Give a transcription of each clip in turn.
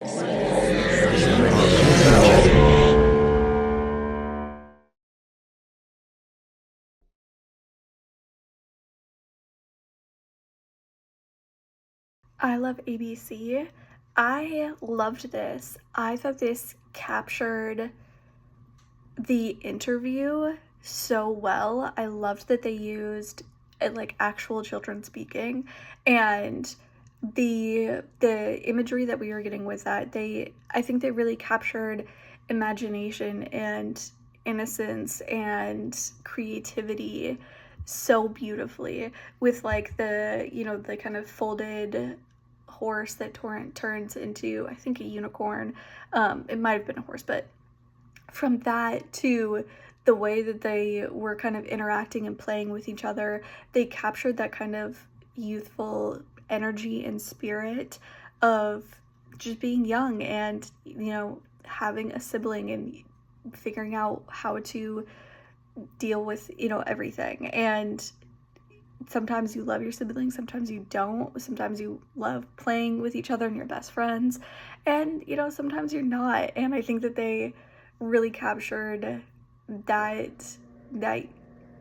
I love ABC. I loved this. I thought this captured the interview so well. I loved that they used like actual children speaking, and the imagery that we were getting with that, I think they really captured imagination and innocence and creativity so beautifully with like the kind of folded horse that Torrent turns into, I think, a unicorn. It might have been a horse, but from that to the way that they were kind of interacting and playing with each other, they captured that kind of youthful energy and spirit of just being young and, having a sibling and figuring out how to deal with, everything. And sometimes you love your siblings, sometimes you don't. Sometimes you love playing with each other and your best friends, and sometimes you're not. And I think that they really captured that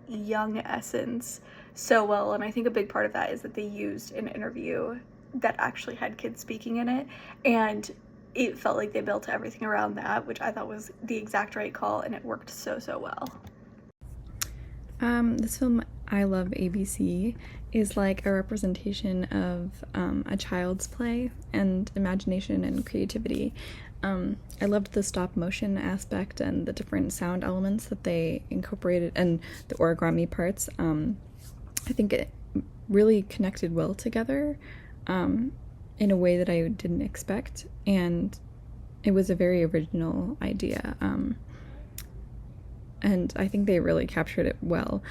young essence so well. And I think a big part of that is that they used an interview that actually had kids speaking in it, and it felt like they built everything around that, which I thought was the exact right call, and it worked so well. This film, I Love ABC, is like a representation of a child's play and imagination and creativity. I loved the stop motion aspect and the different sound elements that they incorporated and the origami parts. I think it really connected well together in a way that I didn't expect, and it was a very original idea. And I think they really captured it well.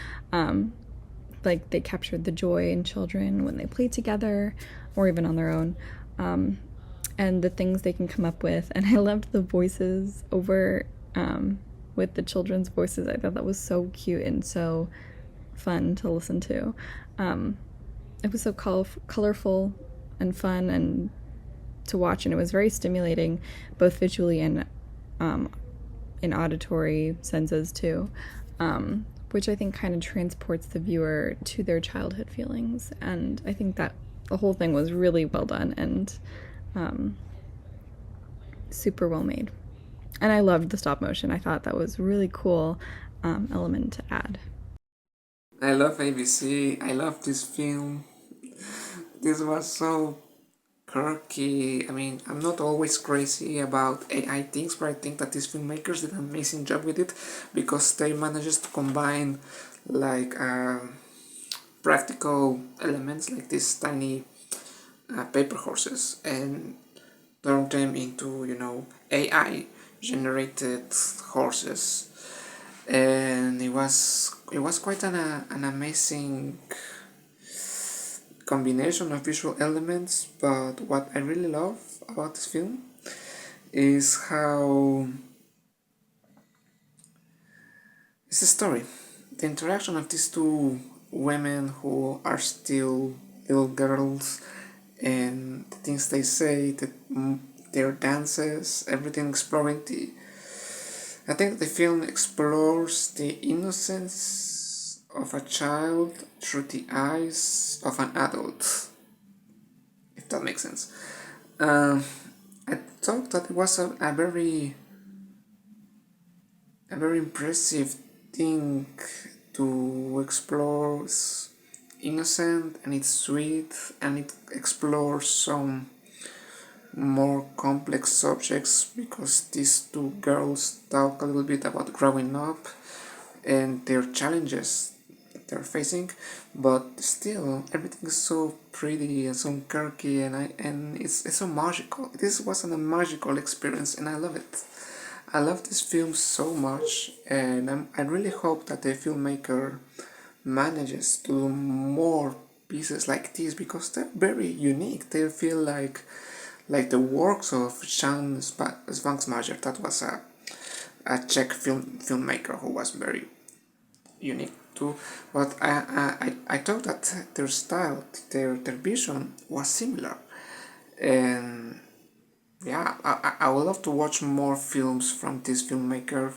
Like they captured the joy in children when they play together or even on their own, and the things they can come up with. And I loved the voices over with the children's voices. I thought that was so cute and so fun to listen to. It was so colorful and fun and to watch, and it was very stimulating both visually and in auditory senses too, which I think kind of transports the viewer to their childhood feelings. And I think that the whole thing was really well done and super well made. And I loved the stop motion. I thought that was a really cool element to add. I love ABC. I love this film. This was so quirky. I mean, I'm not always crazy about AI things, but I think that these filmmakers did an amazing job with it because they manages to combine like practical elements like these tiny paper horses and turn them into AI generated horses, and it was quite an amazing combination of visual elements. But what I really love about this film is how it's a story, the interaction of these two women who are still little girls, and the things they say, their dances, everything exploring the. I think the film explores the innocence of a child through the eyes of an adult, if that makes sense. I thought that it was a very impressive thing to explore. It's innocent and it's sweet and it explores some more complex subjects because these two girls talk a little bit about growing up and their challenges they're facing, but still everything is so pretty and so quirky, and it's so magical. This was a magical experience and I love it. I love this film so much, and I really hope that the filmmaker manages to do more pieces like this because they're very unique. They feel like the works of Jan Svangsmajer. That was a Czech filmmaker who was very unique too. But I thought that their style, their vision was similar, and yeah, I would love to watch more films from this filmmaker.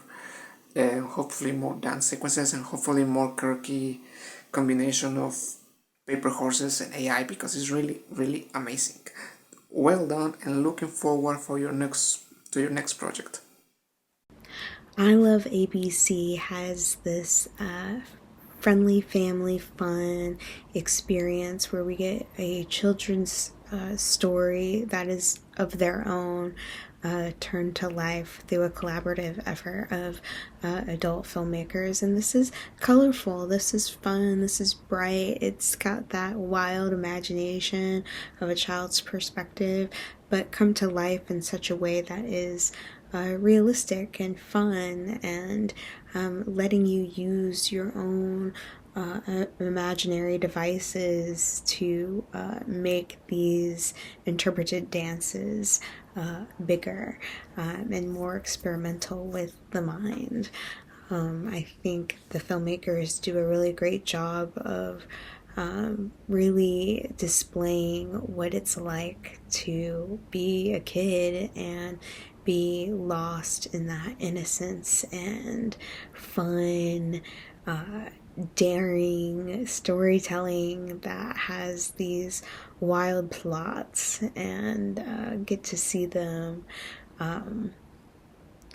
Hopefully more dance sequences and hopefully more quirky combination of paper horses and AI because it's really really amazing. Well done and looking forward for your next project. I Love ABC has this friendly family fun experience where we get a children's story that is of their own turned to life through a collaborative effort of adult filmmakers. And this is colorful, this is fun, this is bright, it's got that wild imagination of a child's perspective, but come to life in such a way that is realistic and fun, and letting you use your own imaginary devices to make these interpreted dances bigger and more experimental with the mind. I think the filmmakers do a really great job of really displaying what it's like to be a kid and be lost in that innocence and fun, daring storytelling that has these wild plots, and get to see them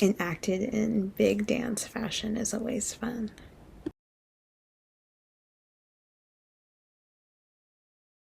enacted in big dance fashion is always fun.